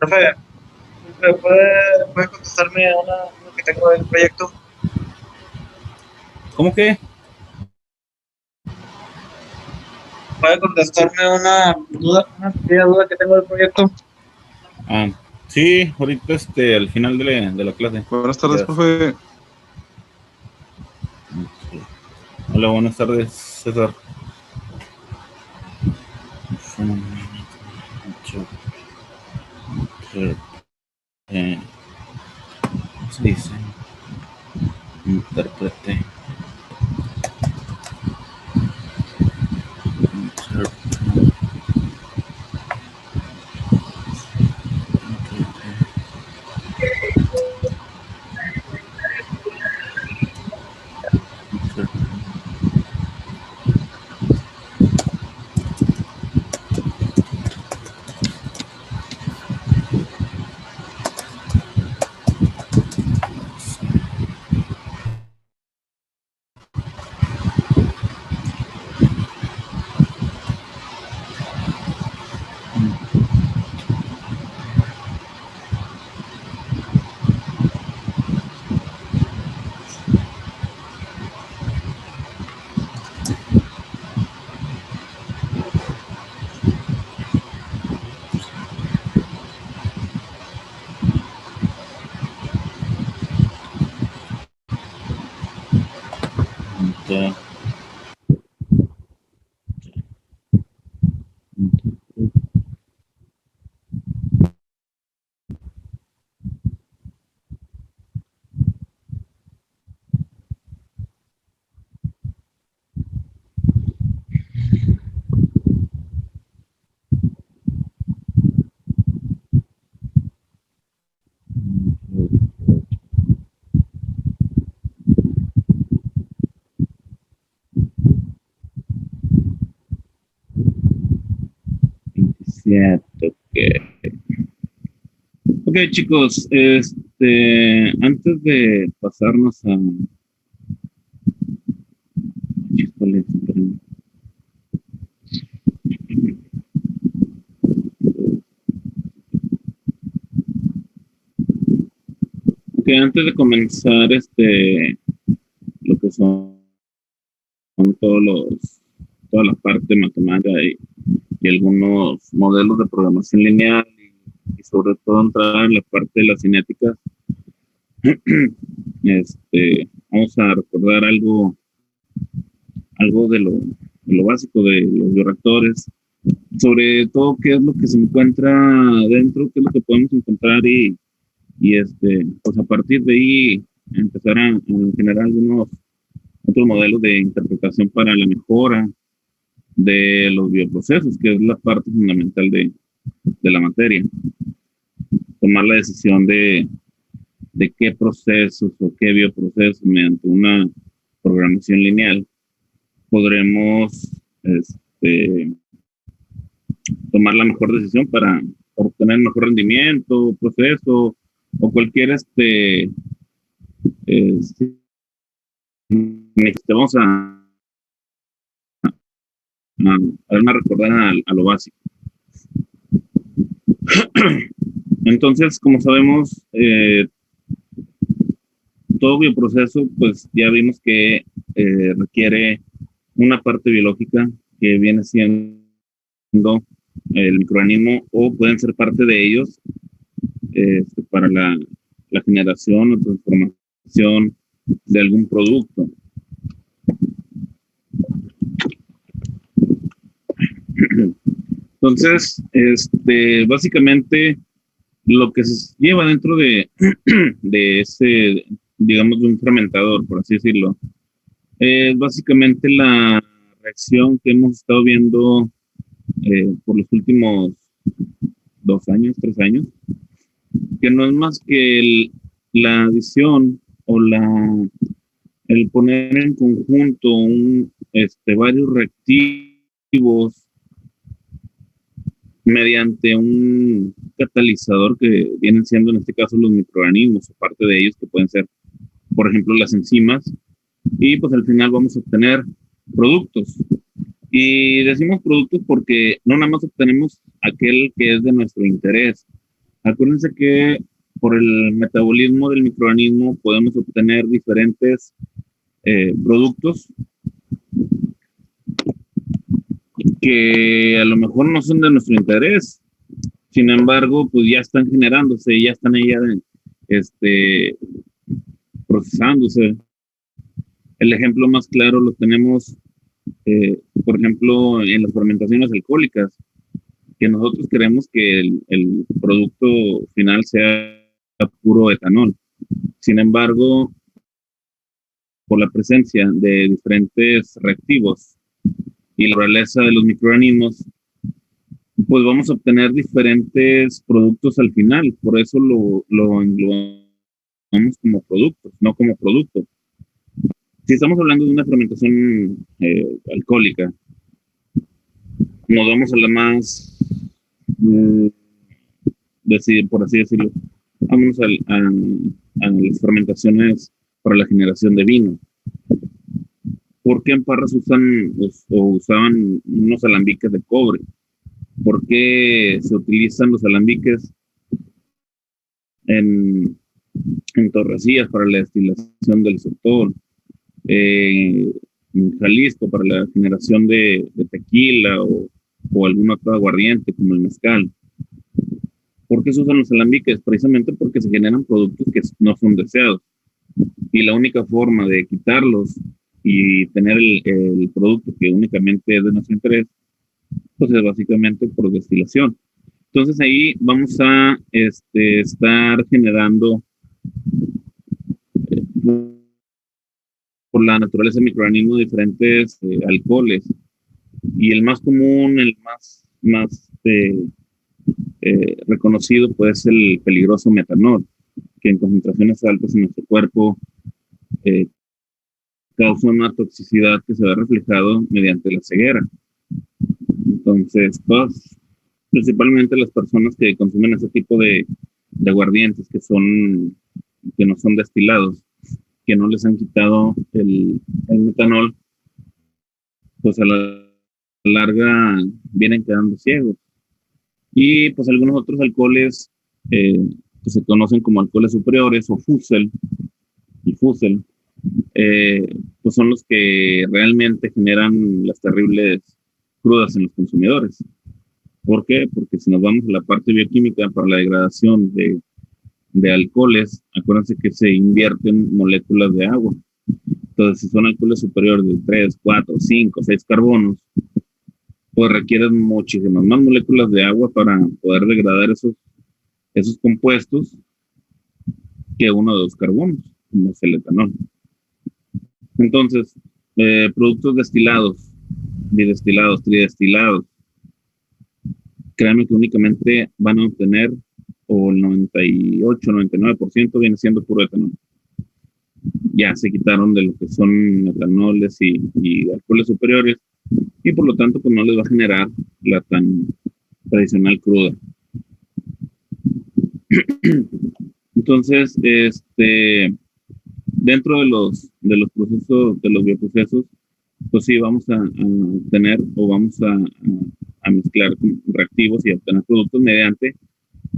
Profe, ¿puede contestarme a una que tengo del proyecto? ¿Cómo que? ¿Puede contestarme una pequeña duda que tengo del proyecto? Ah, sí, ahorita al final de la clase. Buenas ¿Qué tardes, quedas? profe. Sí. Hola, buenas tardes, César. ¿Cómo se dice? Intérprete. Cierto que. Ok, chicos, antes de pasarnos a. Híjole, espérame. Ok, antes de comenzar, lo que son toda la parte matemática y algunos modelos de programación lineal y sobre todo entrar en la parte de la cinética, vamos a recordar algo de lo básico de los bioreactores, sobre todo qué es lo que se encuentra dentro, qué es lo que podemos encontrar pues a partir de ahí empezar a generar algunos otros modelos de interpretación para la mejora de los bioprocesos, que es la parte fundamental de la materia. Tomar la decisión de qué procesos o qué bioprocesos mediante una programación lineal podremos tomar la mejor decisión para obtener mejor rendimiento, proceso o cualquier vamos a recordar a lo básico. Entonces, como sabemos, todo bioproceso, pues ya vimos que requiere una parte biológica que viene siendo el microorganismo o pueden ser parte de ellos para la generación o transformación de algún producto. Entonces, básicamente lo que se lleva dentro de ese, digamos, de un fermentador, por así decirlo, es básicamente la reacción que hemos estado viendo por los últimos 2 años, 3 años, que no es más que la adición o el poner en conjunto varios reactivos mediante un catalizador que vienen siendo en este caso los microorganismos, aparte de ellos que pueden ser, por ejemplo, las enzimas, y pues al final vamos a obtener productos. Y decimos productos porque no nada más obtenemos aquel que es de nuestro interés, Acuérdense que por el metabolismo del microorganismo podemos obtener diferentes productos que a lo mejor no son de nuestro interés. Sin embargo, pues ya están generándose, ya están ahí este, procesándose. El ejemplo más claro lo tenemos, por ejemplo, en las fermentaciones alcohólicas, que nosotros queremos que el producto final sea puro etanol. Sin embargo, por la presencia de diferentes reactivos y la naturaleza de los microorganismos, pues vamos a obtener diferentes productos al final. Por eso lo englobamos como productos, no como producto. Si estamos hablando de una fermentación alcohólica, nos vamos a la más, por así decirlo, vámonos a las fermentaciones para la generación de vino. ¿Por qué en Parras usaban unos alambiques de cobre? ¿Por qué se utilizan los alambiques en Torrecillas para la destilación del sotol? En Jalisco para la generación de tequila o algún otro aguardiente como el mezcal. ¿Por qué se usan los alambiques? Precisamente porque se generan productos que no son deseados. Y la única forma de quitarlos y tener el producto que únicamente es de nuestro interés, pues es básicamente por destilación. Entonces ahí vamos a estar generando por la naturaleza del microorganismo diferentes alcoholes. Y el más común, el más reconocido, puede ser el peligroso metanol, que en concentraciones altas en nuestro cuerpo causa una toxicidad que se ve reflejado mediante la ceguera. Entonces, pues, principalmente las personas que consumen ese tipo de aguardientes que no son destilados, que no les han quitado el metanol, pues a la larga vienen quedando ciegos. Y pues algunos otros alcoholes que se conocen como alcoholes superiores o Fusel, pues son los que realmente generan las terribles crudas en los consumidores. ¿Por qué? Porque si nos vamos a la parte bioquímica para la degradación de alcoholes, acuérdense que se invierten moléculas de agua. Entonces, si son alcoholes superiores de 3, 4, 5, 6 carbonos, pues requieren muchísimas más moléculas de agua para poder degradar esos compuestos que uno de los carbonos, como es el etanol. Entonces, productos destilados, bidestilados, tridestilados, créanme que únicamente van a obtener, o el 98, 99% viene siendo puro etanol. Ya se quitaron de lo que son etanoles y alcoholes superiores, y por lo tanto pues no les va a generar la tan tradicional cruda. Entonces, dentro de los procesos, de los bioprocesos, pues sí, vamos a tener o vamos a mezclar reactivos y a obtener productos mediante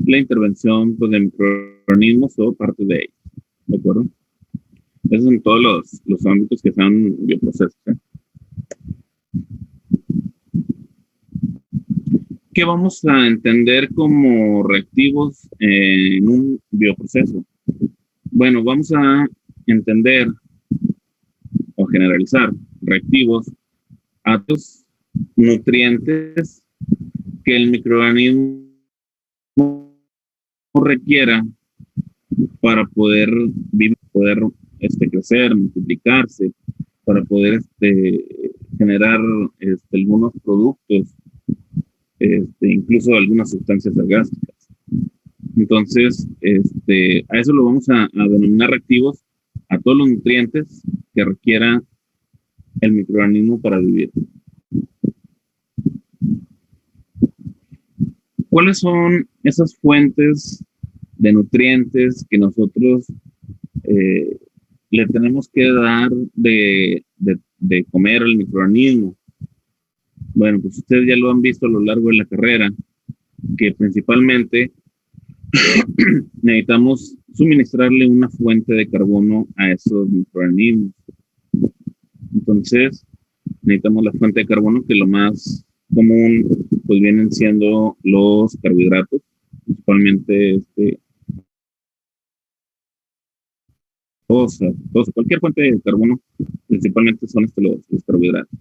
la intervención pues, de microorganismos o parte de ellos. ¿De acuerdo? Esos son todos los ámbitos que son bioprocesos. ¿Qué vamos a entender como reactivos en un bioproceso? Bueno, vamos a entender o generalizar reactivos a los nutrientes que el microorganismo requiera para poder vivir, poder crecer, multiplicarse, para poder generar algunos productos, incluso algunas sustancias orgánicas. Entonces, a eso lo vamos a denominar reactivos, a todos los nutrientes que requiera el microorganismo para vivir. ¿Cuáles son esas fuentes de nutrientes que nosotros le tenemos que dar de comer al microorganismo? Bueno, pues ustedes ya lo han visto a lo largo de la carrera, que principalmente necesitamos suministrarle una fuente de carbono a esos microorganismos. Entonces, necesitamos la fuente de carbono, que lo más común pues vienen siendo los carbohidratos, principalmente cualquier fuente de carbono, principalmente son los carbohidratos.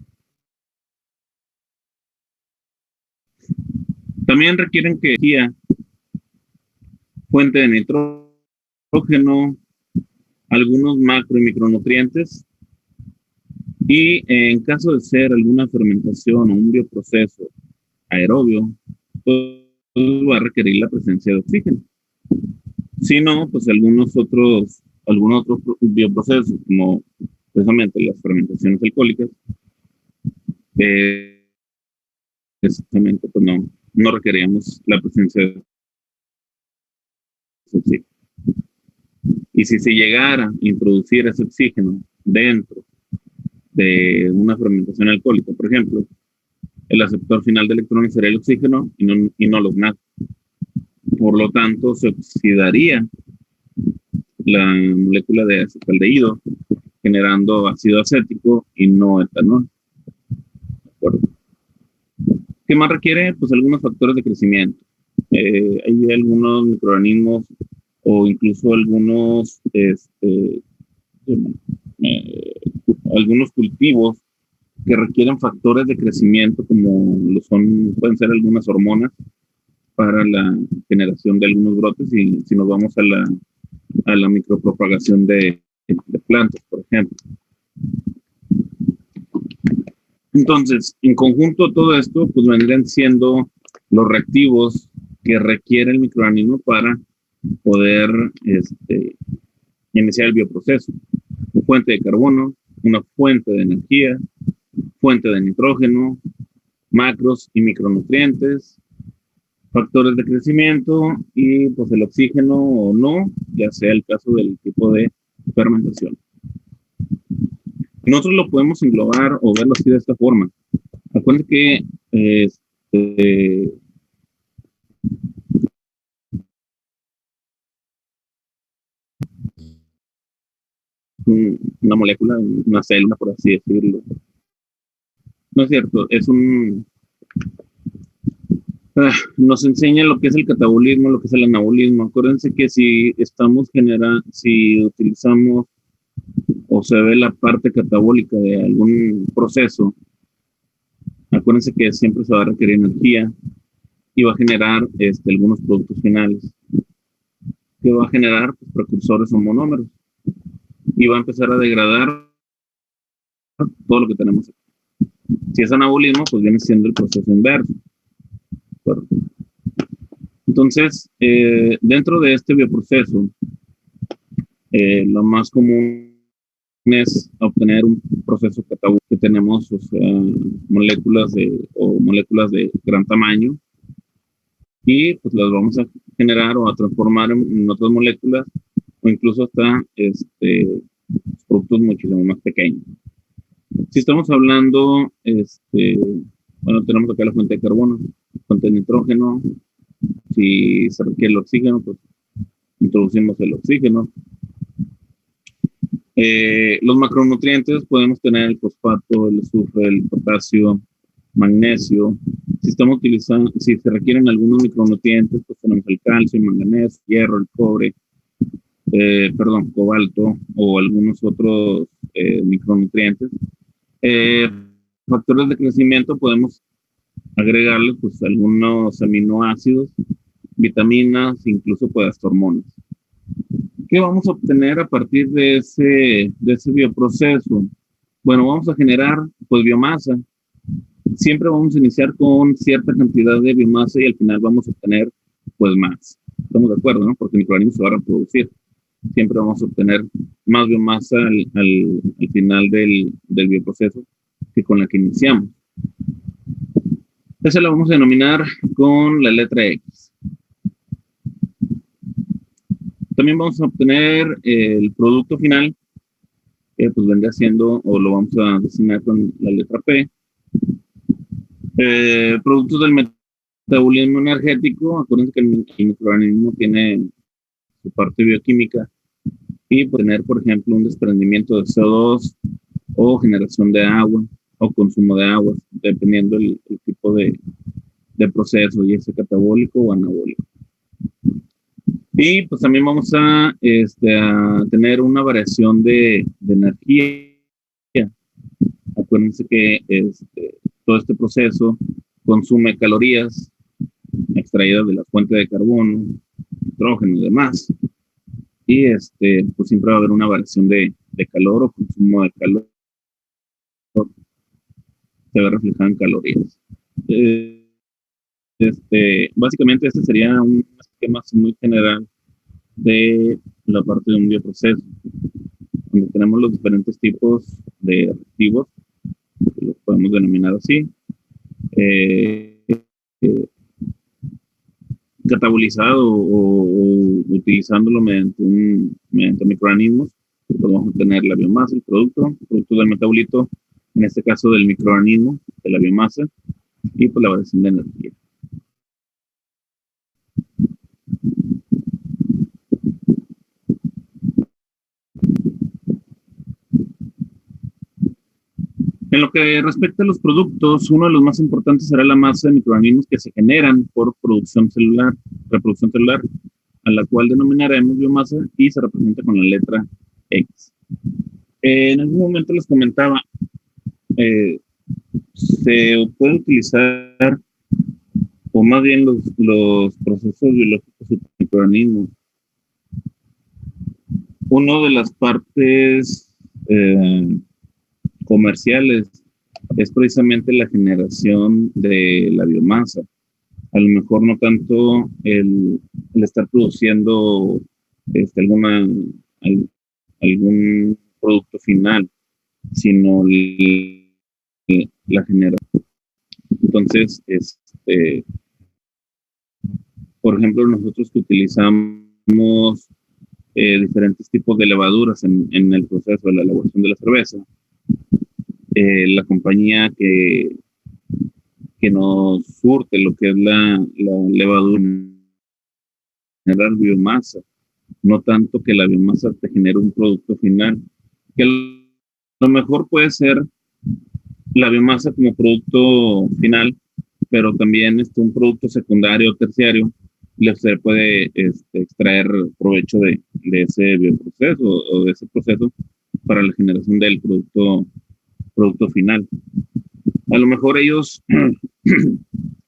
También requieren que energía, fuente de nitrógeno, algunos macro y micronutrientes, y en caso de ser alguna fermentación o un bioproceso aerobio, pues va a requerir la presencia de oxígeno. Si no, pues algunos otros bioprocesos, como precisamente las fermentaciones alcohólicas, exactamente, pues no requeríamos la presencia de oxígeno. Y si se llegara a introducir ese oxígeno dentro de una fermentación alcohólica, por ejemplo, el aceptor final de electrones sería el oxígeno y no los NAD. Por lo tanto, se oxidaría la molécula de acetaldehído, generando ácido acético y no etanol. ¿De acuerdo? ¿Qué más requiere? Pues algunos factores de crecimiento. Hay algunos microorganismos o incluso algunos cultivos que requieren factores de crecimiento, como pueden ser algunas hormonas para la generación de algunos brotes, y si nos vamos a la micropropagación de plantas, por ejemplo. Entonces, en conjunto, todo esto pues vendrían siendo los reactivos que requiere el microorganismo para poder iniciar el bioproceso. Fuente de carbono, una fuente de energía, fuente de nitrógeno, macros y micronutrientes, factores de crecimiento y pues el oxígeno o no, ya sea el caso del tipo de fermentación. Nosotros lo podemos englobar o verlo así de esta forma. Acuérdense que una molécula, una célula, por así decirlo. No es cierto, nos enseña lo que es el catabolismo, lo que es el anabolismo. Acuérdense que si utilizamos o se ve la parte catabólica de algún proceso, acuérdense que siempre se va a requerir energía y va a generar algunos productos finales, que va a generar pues, precursores o monómeros, y va a empezar a degradar todo lo que tenemos aquí. Si es anabolismo, pues viene siendo el proceso inverso. Entonces, dentro de este bioproceso, lo más común es obtener un proceso catabólico, que tenemos, o sea, moléculas de gran tamaño, y pues las vamos a generar o a transformar en otras moléculas, o incluso hasta productos muchísimo más pequeños. Si estamos hablando, bueno, tenemos acá la fuente de carbono, fuente de nitrógeno. Si se requiere el oxígeno, pues introducimos el oxígeno. Los macronutrientes podemos tener el fosfato, el azufre, el potasio, magnesio. Si se requieren algunos micronutrientes, pues tenemos el calcio, el manganeso, hierro, el cobre, cobalto o algunos otros micronutrientes. Factores de crecimiento, podemos agregarle pues algunos aminoácidos, vitaminas, incluso pues hormonas. ¿Qué vamos a obtener a partir de ese bioproceso? Bueno, vamos a generar pues biomasa. Siempre vamos a iniciar con cierta cantidad de biomasa y al final vamos a obtener pues más. Estamos de acuerdo, ¿no? Porque el microorganismo se va a reproducir. Siempre vamos a obtener más biomasa al final del bioproceso que con la que iniciamos. Esa la vamos a denominar con la letra X. También vamos a obtener el producto final, que pues vendría siendo, o lo vamos a designar con la letra P. Productos del metabolismo energético, acuérdense que el microorganismo tiene su parte bioquímica y puede tener, por ejemplo, un desprendimiento de CO2 o generación de agua o consumo de agua, dependiendo el tipo de proceso, y ese catabólico o anabólico. Y pues también vamos a tener una variación de energía. Acuérdense que todo este proceso consume calorías extraídas de la fuente de carbono, nitrógeno y demás. Y pues siempre va a haber una variación de calor o consumo de calor. Se ve reflejado en calorías. Básicamente este sería un esquema muy general de la parte de un bioproceso, donde tenemos los diferentes tipos de reactivos, que los podemos denominar así, catabolizado o utilizándolo mediante microorganismos, pues vamos a tener la biomasa, el producto del metabolito, en este caso del microorganismo, de la biomasa, y pues la variación de energía. En lo que respecta a los productos, uno de los más importantes será la masa de microorganismos que se generan por reproducción celular, a la cual denominaremos biomasa y se representa con la letra X. En algún momento les comentaba, se puede utilizar, o más bien los procesos biológicos de microorganismos. Una de las partes comerciales es precisamente la generación de la biomasa. A lo mejor no tanto el estar produciendo algún producto final, sino la generación. Entonces, por ejemplo, nosotros que utilizamos diferentes tipos de levaduras en el proceso de la elaboración de la cerveza, la compañía que nos surte lo que es la levadura, generar biomasa, no tanto que la biomasa te genere un producto final, que a lo mejor puede ser la biomasa como producto final, pero también un producto secundario o terciario se puede extraer provecho de ese bioproceso o de ese proceso para la generación del producto final. A lo mejor ellos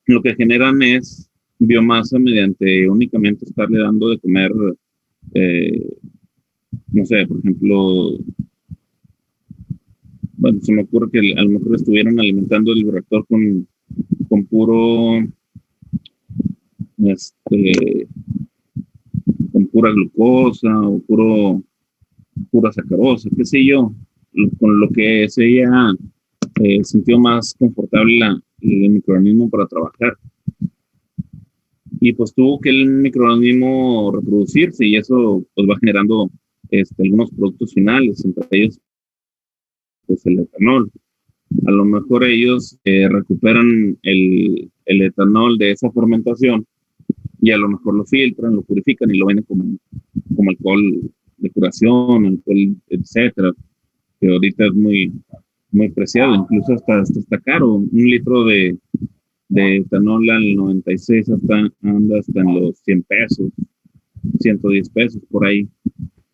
lo que generan es biomasa mediante únicamente estarle dando de comer, no sé, por ejemplo, bueno, se me ocurre que a lo mejor estuvieran alimentando el reactor con puro, con pura glucosa o pura sacarosa, qué sé yo, con lo que sería sentido más confortable el microorganismo para trabajar. Y pues tuvo que el microorganismo reproducirse y eso pues va generando algunos productos finales, entre ellos pues el etanol. A lo mejor ellos recuperan el etanol de esa fermentación y a lo mejor lo filtran, lo purifican y lo venden como alcohol de curación, alcohol, etcétera, que ahorita es muy, muy preciado, incluso hasta está caro. Un litro de etanol al 96 anda hasta en los 100 pesos, 110 pesos por ahí.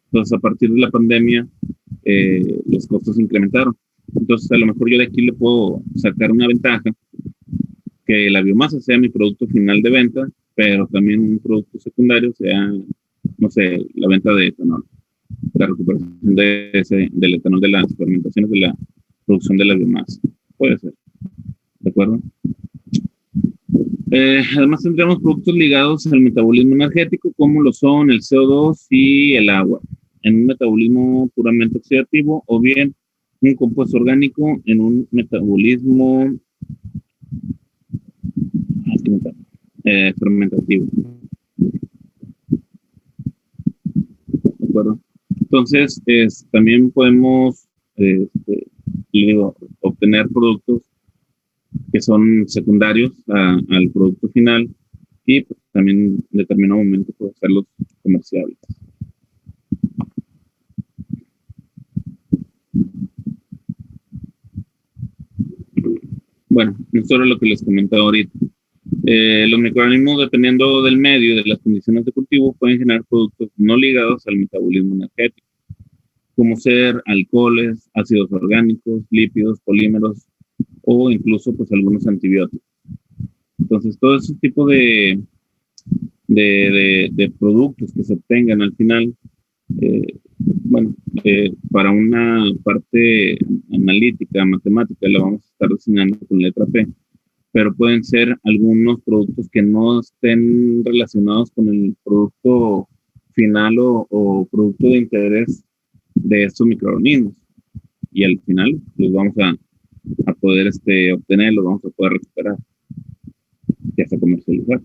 Entonces, a partir de la pandemia, los costos se incrementaron. Entonces, a lo mejor yo de aquí le puedo sacar una ventaja, que la biomasa sea mi producto final de venta, pero también un producto secundario sea, no sé, la venta de etanol, la recuperación del etanol de las fermentaciones de la producción de la biomasa. Puede ser. ¿De acuerdo? Además tendremos productos ligados al metabolismo energético, como lo son el CO2 y el agua, en un metabolismo puramente oxidativo, o bien un compuesto orgánico en un metabolismo fermentativo. ¿De acuerdo? Entonces, también podemos obtener productos que son secundarios al producto final y pues, también en determinado momento pues, hacerlos comerciables. Bueno, esto era lo que les comentaba ahorita. Los microorganismos, dependiendo del medio y de las condiciones de cultivo, pueden generar productos no ligados al metabolismo energético, como ser alcoholes, ácidos orgánicos, lípidos, polímeros o incluso pues algunos antibióticos. Entonces, todo ese tipo de productos que se obtengan al final, bueno, para una parte analítica, matemática, la vamos a estar diseñando con letra P, pero pueden ser algunos productos que no estén relacionados con el producto final o producto de interés de estos microorganismos. Y al final los vamos a poder obtener, los vamos a poder recuperar y hasta comercializar.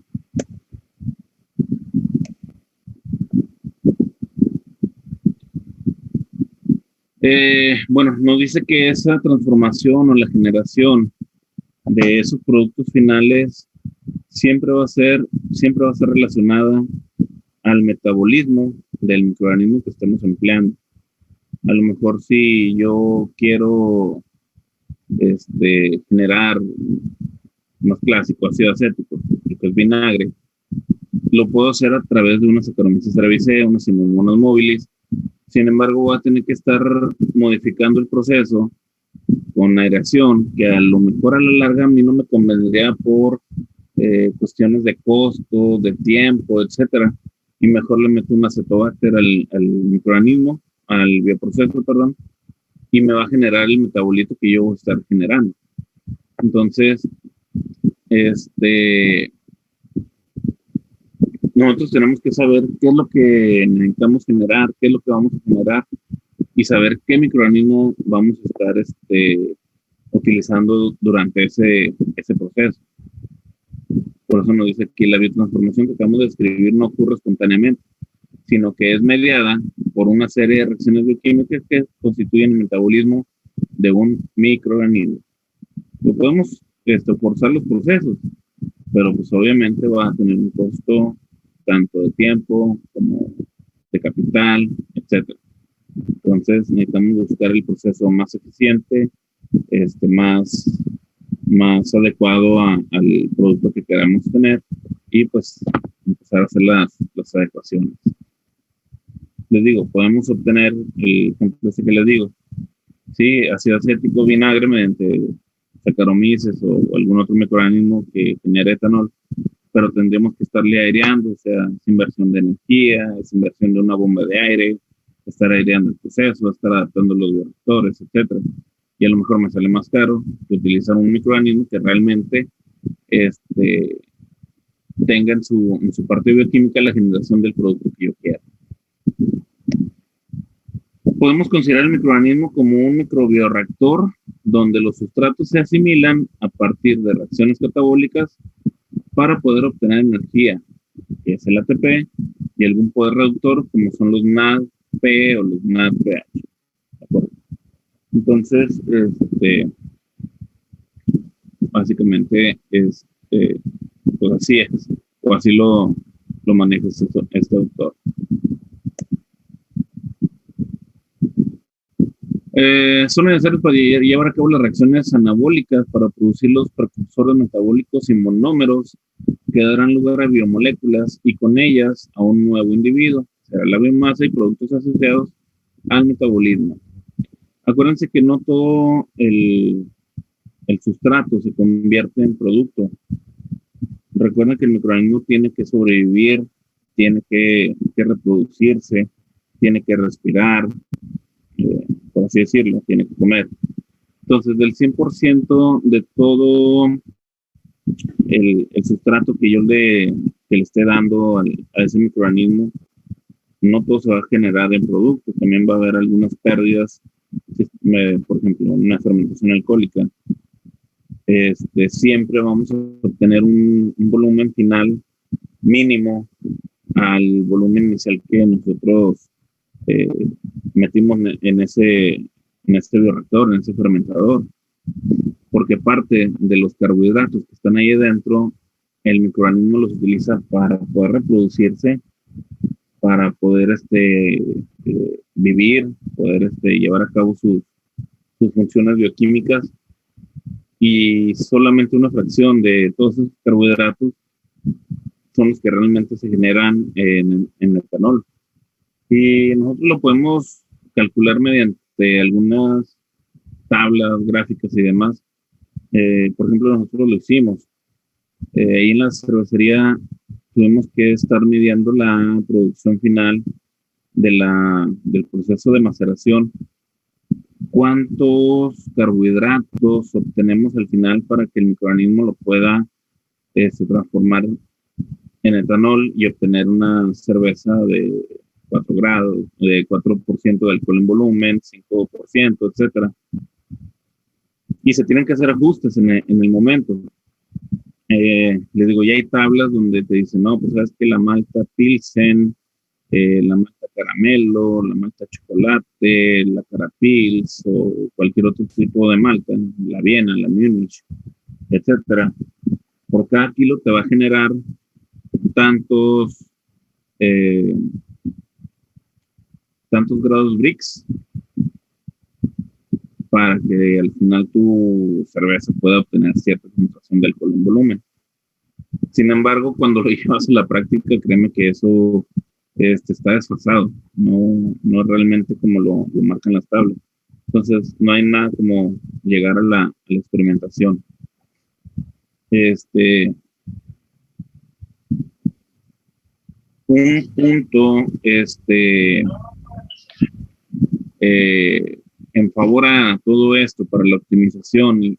Bueno, nos dice que esa transformación o la generación de esos productos finales siempre va a ser relacionada al metabolismo del microorganismo que estemos empleando. A lo mejor si yo quiero generar más clásico ácido acético, que es vinagre, lo puedo hacer a través de una Saccharomyces cerevisiae, unos Pseudomonas móviles. Sin embargo, voy a tener que estar modificando el proceso con aireación, que a lo mejor a la larga a mí no me convendría por cuestiones de costo, de tiempo, etcétera. Y mejor le meto un acetobacter al microorganismo, al bioproceso, perdón, y me va a generar el metabolito que yo voy a estar generando. Entonces, nosotros tenemos que saber qué es lo que necesitamos generar, qué es lo que vamos a generar y saber qué microorganismo vamos a estar utilizando durante ese proceso. Por eso nos dice aquí la biotransformación que acabamos de describir no ocurre espontáneamente, sino que es mediada por una serie de reacciones bioquímicas que constituyen el metabolismo de un microorganismo. Lo podemos forzar los procesos, pero pues obviamente va a tener un costo tanto de tiempo como de capital, etcétera. Entonces necesitamos buscar el proceso más eficiente, más adecuado al producto que queramos tener y pues empezar a hacer las adecuaciones. Les digo, podemos obtener el ejemplo ese que les digo, sí, ácido acético, vinagre mediante Saccharomyces o algún otro microorganismo que genere etanol, pero tendríamos que estarle aireando, o sea, es inversión de energía, es inversión de una bomba de aire, estar aireando el proceso, estar adaptando los bioreactores, etcétera. Y a lo mejor me sale más caro que utilizar un microorganismo que realmente tenga en su parte bioquímica la generación del producto que yo quiera. Podemos considerar el microorganismo como un microbioreactor donde los sustratos se asimilan a partir de reacciones catabólicas para poder obtener energía, que es el ATP, y algún poder reductor como son los NADP o los NADPH. ¿De acuerdo? Entonces, básicamente, pues así es, o así lo maneja este autor. Son necesarios para llevar a cabo las reacciones anabólicas para producir los precursores metabólicos y monómeros que darán lugar a biomoléculas y con ellas a un nuevo individuo, será la biomasa y productos asociados al metabolismo. Acuérdense que no todo el sustrato se convierte en producto. Recuerden que el microorganismo tiene que sobrevivir, tiene que reproducirse, tiene que respirar, por así decirlo, tiene que comer. Entonces, del 100% de todo el sustrato que yo le esté dando a ese microorganismo, no todo se va a generar en producto, también va a haber algunas pérdidas, por ejemplo, en una fermentación alcohólica. Siempre vamos a obtener un volumen final mínimo al volumen inicial que nosotros metimos en ese bioreactor, en ese fermentador. porque parte de los carbohidratos que están ahí adentro, el microorganismo los utiliza para poder reproducirse, para poder vivir, poder llevar a cabo sus funciones bioquímicas, y solamente una fracción de todos esos carbohidratos son los que realmente se generan en etanol. Y nosotros lo podemos calcular mediante algunas tablas, gráficas y demás. Por ejemplo, nosotros lo hicimos. Ahí en la cervecería tuvimos que estar midiendo la producción final del proceso de maceración, cuántos carbohidratos obtenemos al final para que el microorganismo lo pueda transformar en etanol y obtener una cerveza de 4 grados, de 4% de alcohol en volumen, 5%, etcétera. Y se tienen que hacer ajustes en el momento. Les digo, ya hay tablas donde te dicen, no, pues sabes que la malta Pilsen, la malta caramelo, la malta chocolate, la carapils o cualquier otro tipo de malta, la Viena, la Munich, etcétera, por cada kilo te va a generar tantos eh, tantos grados Brix para que al final tu cerveza pueda obtener cierta concentración de alcohol en volumen. Sin embargo, cuando lo llevas a la práctica, créeme que eso está desfasado, no realmente como lo marcan las tablas. Entonces, no hay nada como llegar a la experimentación. Un punto, en favor a todo esto para la optimización y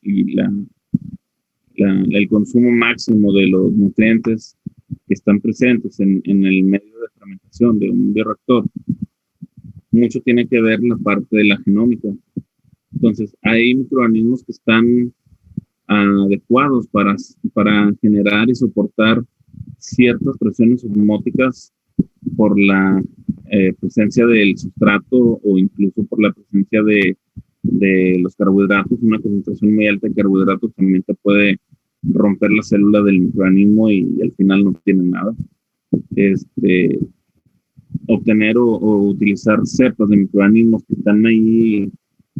el consumo máximo de los nutrientes que están presentes en el medio de fermentación de un bioreactor, mucho tiene que ver la parte de la genómica. Entonces, hay microorganismos que están adecuados para generar y soportar ciertas presiones osmóticas por la presencia del sustrato o incluso por la presencia de los carbohidratos. Una concentración muy alta de carbohidratos también te puede romper la célula del microorganismo y al final no tiene nada. Obtener o utilizar cepas de microorganismos que están ahí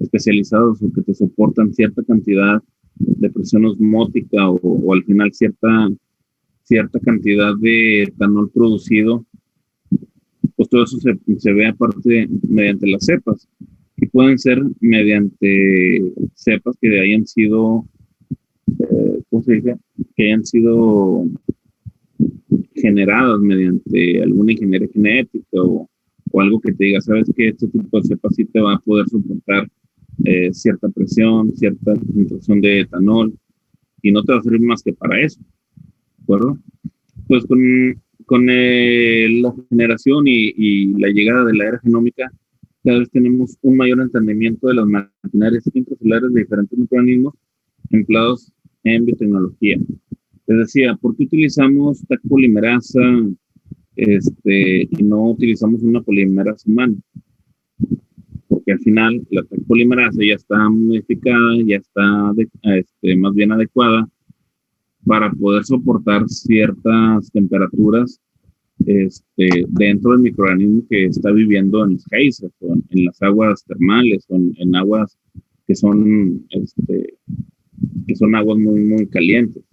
especializados o que te soportan cierta cantidad de presión osmótica o al final cierta cantidad de etanol producido, pues todo eso se ve aparte mediante las cepas, y pueden ser mediante cepas que hayan sido, ¿cómo se dice? Que hayan sido generadas mediante alguna ingeniería genética o algo que te diga, sabes que este tipo de cepas sí te va a poder soportar cierta presión, cierta concentración de etanol, y no te va a servir más que para eso, ¿de acuerdo? Pues con la generación y la llegada de la era genómica, cada vez tenemos un mayor entendimiento de las maquinarias intracelulares de diferentes microorganismos empleados en biotecnología. Les decía, ¿por qué utilizamos TAC polimerasa y no utilizamos una polimerasa humana? Porque al final la TAC polimerasa ya está modificada, ya está más bien adecuada para poder soportar ciertas temperaturas dentro del microorganismo que está viviendo en los geysers o en las aguas termales o en aguas que son aguas muy, muy calientes.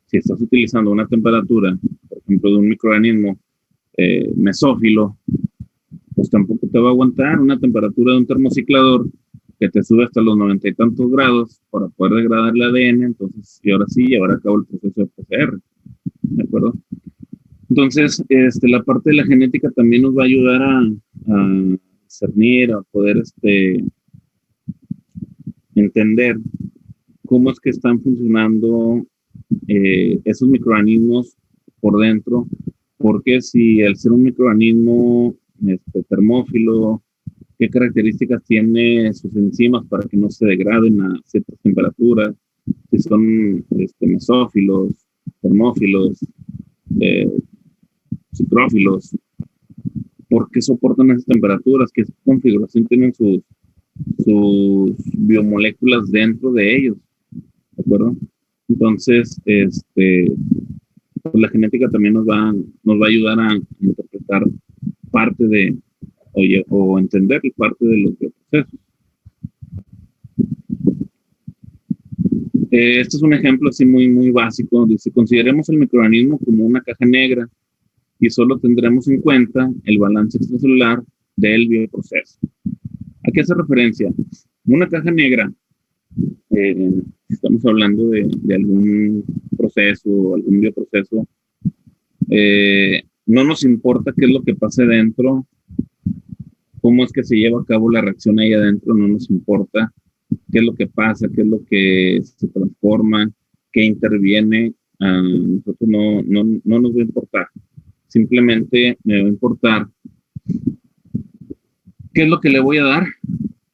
Si estás utilizando una temperatura, por ejemplo, de un microorganismo mesófilo, pues tampoco te va a aguantar una temperatura de un termociclador que te sube hasta los 90 y tantos grados para poder degradar el ADN. Entonces, y ahora sí, llevar a cabo el proceso de PCR, ¿de acuerdo? Entonces, la parte de la genética también nos va a ayudar a discernir, a poder entender cómo es que están funcionando esos microorganismos por dentro, porque si al ser un microorganismo termófilo, qué características tiene sus enzimas para que no se degraden a ciertas temperaturas, si son mesófilos, termófilos, ciclófilos, por qué soportan esas temperaturas, qué configuración tienen sus biomoléculas dentro de ellos, ¿de acuerdo? Entonces, pues la genética también nos va a ayudar a interpretar parte de, o entender parte de los bioprocesos. Este es un ejemplo así muy, muy básico. Dice, consideremos el microorganismo como una caja negra y solo tendremos en cuenta el balance extracelular del bioproceso. ¿A qué hace referencia? Una caja negra, estamos hablando de algún proceso, algún bioproceso, no nos importa qué es lo que pase dentro, cómo es que se lleva a cabo la reacción ahí adentro, no nos importa qué es lo que pasa, qué es lo que se transforma, qué interviene, a nosotros no nos va a importar. Simplemente me va a importar qué es lo que le voy a dar,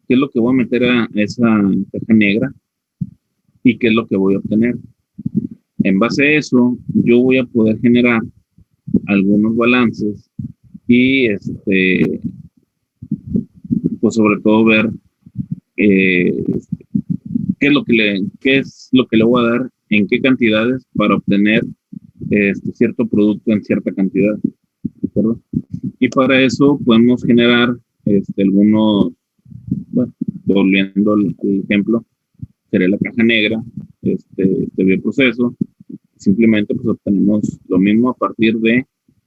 qué es lo que voy a meter a esa caja negra y qué es lo que voy a obtener. En base a eso, yo voy a poder generar algunos balances y pues sobre todo ver qué es lo que le voy a dar, en qué cantidades para obtener cierto producto en cierta cantidad, ¿de acuerdo? Y para eso podemos generar algunos, bueno, volviendo al ejemplo, sería la caja negra, este bioproceso. Simplemente pues obtenemos lo mismo a partir de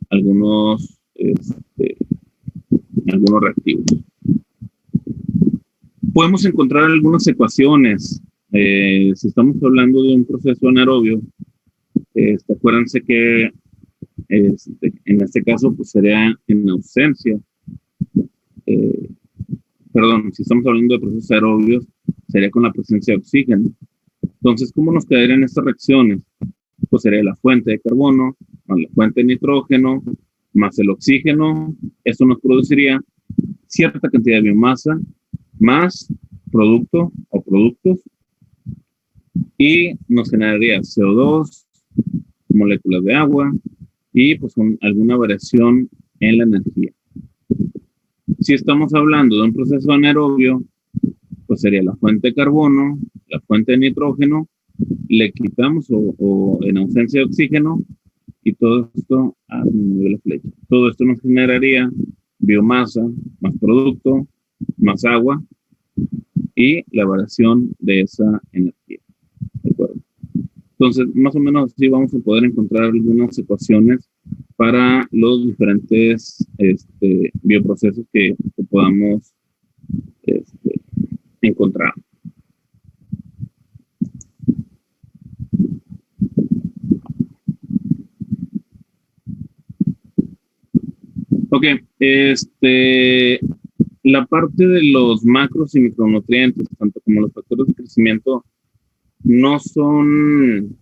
algunos reactivos. Podemos encontrar algunas ecuaciones. Si estamos hablando de un proceso anaerobio, acuérdense que en este caso pues sería en ausencia. Perdón, si estamos hablando de procesos aerobios, sería con la presencia de oxígeno. Entonces, ¿cómo nos quedarían estas reacciones? Pues sería la fuente de carbono, más la fuente de nitrógeno, más el oxígeno. Eso nos produciría cierta cantidad de biomasa, más producto o productos, y nos generaría CO2, moléculas de agua, y pues alguna variación en la energía. Si estamos hablando de un proceso anaerobio, pues sería la fuente de carbono, la fuente de nitrógeno, le quitamos o en ausencia de oxígeno, y todo esto, la flecha, todo esto nos generaría biomasa, más producto, más agua, y la variación de esa energía. ¿De acuerdo? Entonces, más o menos así vamos a poder encontrar algunas ecuaciones para los diferentes bioprocesos que podamos encontrar. Ok, la parte de los macros y micronutrientes, tanto como los factores de crecimiento, no son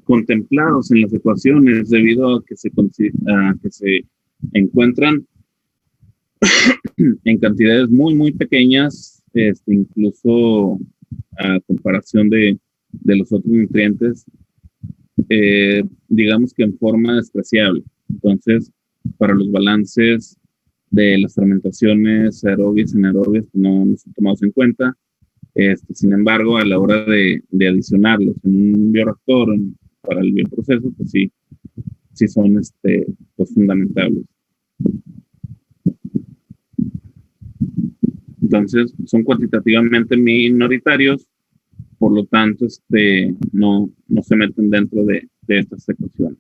contemplados en las ecuaciones debido a que se encuentran en cantidades muy, muy pequeñas, incluso a comparación de los otros nutrientes, digamos que en forma despreciable. Entonces, para los balances de las fermentaciones aerobias y anaerobias no son tomados en cuenta. Sin embargo, a la hora de adicionarlos en un bioreactor para el bioproceso, pues sí son pues fundamentales. Entonces, son cuantitativamente minoritarios, por lo tanto, no se meten dentro de estas ecuaciones.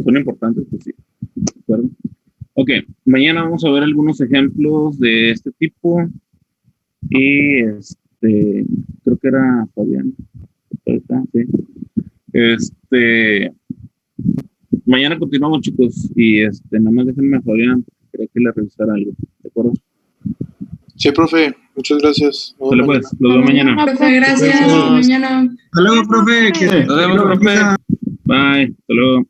Son importantes, pues sí. ¿De acuerdo? Ok, mañana vamos a ver algunos ejemplos de este tipo. Y creo que era Fabián. Sí. Mañana continuamos, chicos. Y nada más déjenme a Fabián, creo que le revisar algo. ¿De acuerdo? Sí, profe. Muchas gracias. Vale, pues, los veo mañana. Profe, gracias. Hasta mañana. Hasta luego, profe. Nos vemos, profe. Bye. Hasta luego.